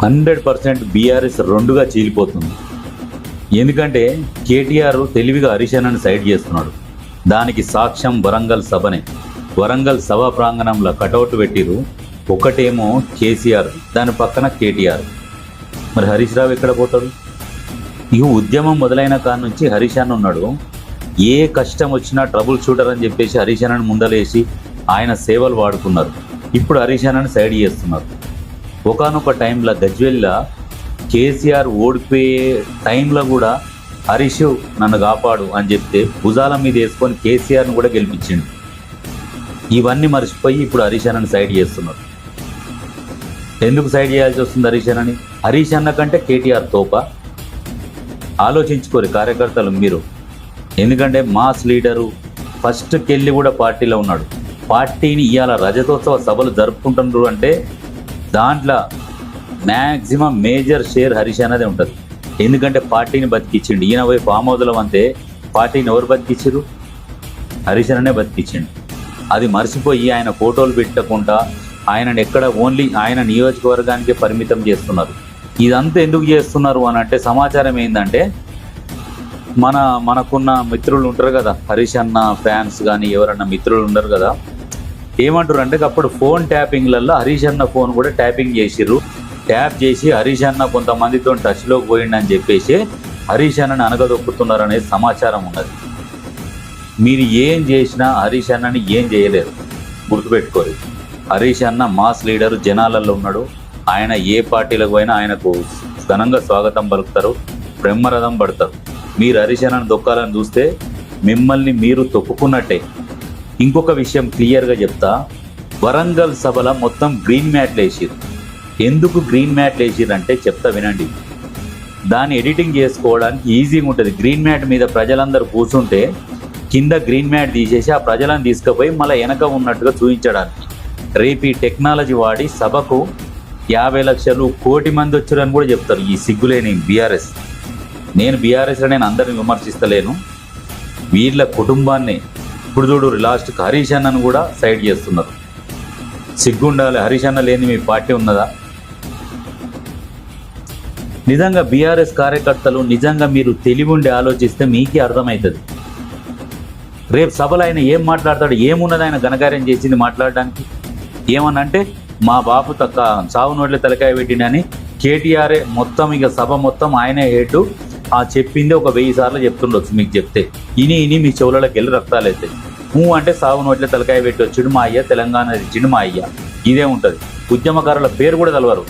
100% BRS రెండుగా చీలిపోతుంది. ఎందుకంటే కేటీఆర్ తెలివిగా హరీష్ అన్నని సైడ్ చేస్తున్నాడు. దానికి సాక్ష్యం వరంగల్ సభనే. వరంగల్ సభ ప్రాంగణంలో కటౌట్ పెట్టిరు. ఒకటేమో కేసీఆర్, దాని పక్కన కేటీఆర్. మరి హరీష్ రావు ఎక్కడ పోతాడు? ఈ ఉద్యమం మొదలైన కాడ నుంచి హరీష్ అన్న ఉన్నాడు. ఏ కష్టం వచ్చినా ట్రబుల్ షూటర్ అని చెప్పేసి హరీష్ అన్నని ముందలేసి ఆయన సేవలు వాడుకున్నారు. ఇప్పుడు హరీష్ అన్నని సైడ్ చేస్తున్నారు. ఒకానొక టైంలో గజ్వెల్లా కేసీఆర్ ఓడిపోయే టైంలో కూడా హరీష్ నన్ను కాపాడు అని చెప్తే భుజాల మీద వేసుకొని కేసీఆర్ని కూడా గెలిపించిండు. ఇవన్నీ మర్చిపోయి ఇప్పుడు హరీష్ అన్నని సైడ్ చేస్తున్నారు. ఎందుకు సైడ్ చేయాల్సి వస్తుంది హరీష్ అన్నని? హరీష్ అన్న కంటే కేటీఆర్ తోప? ఆలోచించుకోరు కార్యకర్తలు మీరు. ఎందుకంటే మాస్ లీడరు ఫస్ట్కెళ్ళి కూడా పార్టీలో ఉన్నాడు. పార్టీని ఇవాళ రజతోత్సవ సభలు జరుపుకుంటున్నారు అంటే దాంట్లో మ్యాక్సిమం మేజర్ షేర్ హరీష్ అన్నదే ఉంటుంది. ఎందుకంటే పార్టీని బతికిచ్చిండు. ఈయన పోయి ఫామ్ హౌస్లో అంతే పార్టీని ఎవరు బతికిచ్చిరు? హరీష్ అన్ననే బతికిచ్చిండు. అది మర్చిపోయి ఆయన ఫోటోలు పెట్టకుండా ఆయనను ఎక్కడ ఓన్లీ ఆయన నియోజకవర్గానికే పరిమితం చేస్తున్నారు. ఇదంతా ఎందుకు చేస్తున్నారు అని అంటే సమాచారం ఏంటంటే మనకున్న మిత్రులు ఉంటారు కదా, హరీష్ అన్న ఫ్యాన్స్ కానీ ఎవరన్నా మిత్రులు ఉండరు కదా, ఏమంటారు అంటే అప్పుడు ఫోన్ ట్యాపింగ్లలో హరీష్ అన్న ఫోన్ కూడా ట్యాపింగ్ చేసిర్రు. ట్యాప్ చేసి హరీష్ అన్న కొంతమందితో టచ్లోకి పోయిండని చెప్పేసి హరీష్ అన్నని అనగదొక్కుతున్నారు అనేది సమాచారం ఉన్నది. మీరు ఏం చేసినా హరీష్ అన్నని ఏం చేయలేరు, గుర్తుపెట్టుకోరు. హరీష్ అన్న మాస్ లీడరు, జనాలలో ఉన్నాడు. ఆయన ఏ పార్టీలకు పోయినా ఆయనకు ఘనంగా స్వాగతం పలుకుతారు, బ్రహ్మరథం పడతారు. మీరు హరీష్ అన్నని దొక్కాలని చూస్తే మిమ్మల్ని మీరు తొక్కుకున్నట్టే. ఇంకొక విషయం క్లియర్గా చెప్తా, వరంగల్ సభలో మొత్తం గ్రీన్ మ్యాట్లు వేసిరు. ఎందుకు గ్రీన్ మ్యాట్లు వేసిరు అంటే చెప్తా వినండి. దాన్ని ఎడిటింగ్ చేసుకోవడానికి ఈజీగా ఉంటుంది. గ్రీన్ మ్యాట్ మీద ప్రజలందరూ కూర్చుంటే కింద గ్రీన్ మ్యాట్ తీసేసి ఆ ప్రజలను తీసుకుపోయి మళ్ళీ వెనక ఉన్నట్టుగా చూపించడానికి. రేపు ఈ టెక్నాలజీ వాడి సభకు 50 లక్షలు, 1 కోటి మంది వచ్చారని కూడా చెప్తారు ఈ సిగ్గులేని బీఆర్ఎస్. నేను బీఆర్ఎస్లో నేను అందరిని విమర్శిస్తలేను, వీళ్ళ కుటుంబాన్ని. ఇప్పుడు చూడు లాస్ట్కి హరీష్ అన్నను కూడా సైడ్ చేస్తున్నారు. సిగ్గుండాలి. హరీష్ అన్న లేని మీ పార్టీ ఉన్నదా? నిజంగా బీఆర్ఎస్ కార్యకర్తలు నిజంగా మీరు తెలివి ఉండి ఆలోచిస్తే మీకే అర్థమవుతుంది. రేపు సభలో ఆయన ఏం మాట్లాడతాడు? ఏమున్నది ఆయన ఘనకార్యం చేసింది మాట్లాడడానికి? ఏమనంటే మా బాపు తక్క సావు నోట్లే తలకాయ పెట్టినని కేటీఆర్ఏ మొత్తం ఇక సభ మొత్తం ఆయనే హెడ్. ఆ చెప్పింది ఒక 1000 సార్లు చెప్తుండొచ్చు మీకు. చెప్తే ఇని మీ చెవులలోకి వెళ్ళి రక్తాలు అవుతాయి. అంటే సాగు నోట్లే తలకాయ పెట్టి వచ్చిండు మా అయ్య, తెలంగాణ ఇచ్చిండు మా అయ్య, ఇదే ఉంటుంది. ఉద్యమకారుల పేరు కూడా తెలవరు.